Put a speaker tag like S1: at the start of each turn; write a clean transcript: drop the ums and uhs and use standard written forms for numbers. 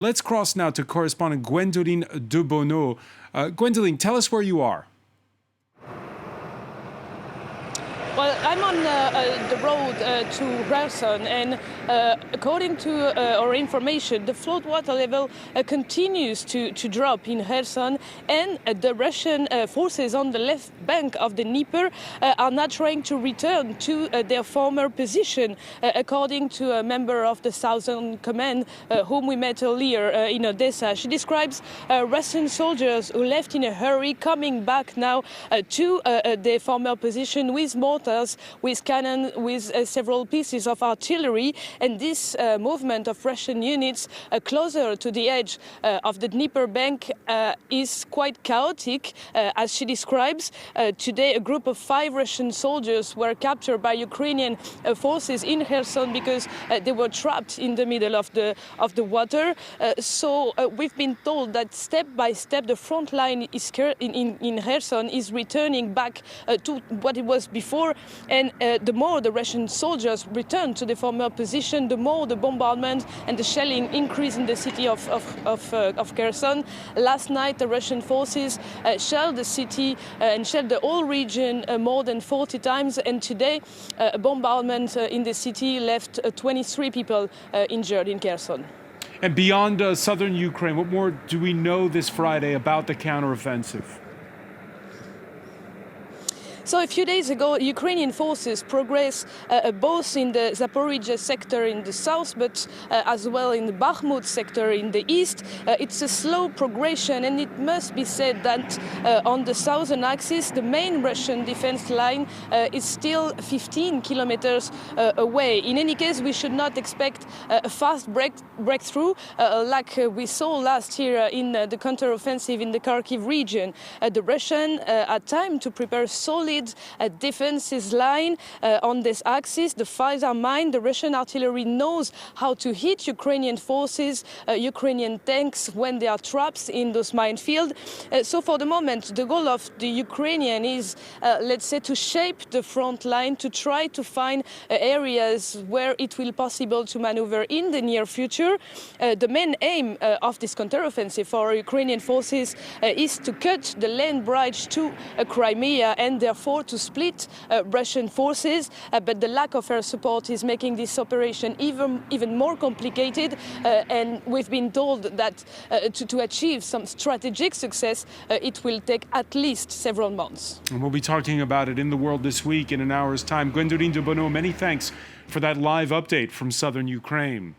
S1: Let's cross now to correspondent Gwendoline Dobono. Gwendoline, tell us where you are.
S2: Well, I'm on the road to Kherson, and according to our information, the floodwater level continues to drop in Kherson, and the Russian forces on the left bank of the Dnipro are now trying to return to their former position, according to a member of the Southern Command whom we met earlier in Odessa. She describes Russian soldiers who left in a hurry coming back now to their former position with mortars, with cannon, with several pieces of artillery, and this movement of Russian units closer to the edge of the Dnipro bank is quite chaotic, as she describes. Today, a group of 5 Russian soldiers were captured by Ukrainian forces in Kherson because they were trapped in the middle of the water. So we've been told that step by step the front line in Kherson is returning back to what it was before. And the more the Russian soldiers return to the former position, the more the bombardment and the shelling increase in the city of Kherson. Last night, the Russian forces shelled the city and shelled the whole region more than 40 times. And today, a bombardment in the city left 23 people injured in Kherson.
S1: And beyond southern Ukraine, what more do we know this Friday about the counteroffensive?
S2: So a few days ago, Ukrainian forces progressed both in the Zaporizhzhia sector in the south, but as well in the Bakhmut sector in the east. It's a slow progression, and it must be said that on the southern axis, the main Russian defense line is still 15 kilometers away. In any case, we should not expect a fast breakthrough like we saw last year in the counteroffensive in the Kharkiv region. The Russian had time to prepare solid defenses line on this axis. The files are mined. The Russian artillery knows how to hit Ukrainian forces, Ukrainian tanks when they are trapped in those minefields. So for the moment, the goal of the Ukrainian is, let's say, to shape the front line, to try to find areas where it will be possible to maneuver in the near future. The main aim of this counteroffensive for Ukrainian forces is to cut the land bridge to Crimea and therefore to split Russian forces, but the lack of air support is making this operation even more complicated, and we've been told that to achieve some strategic success, it will take at least several months.
S1: And we'll be talking about it in The World this week in an hour's time. Gwendoline Dobono, many thanks for that live update from southern Ukraine.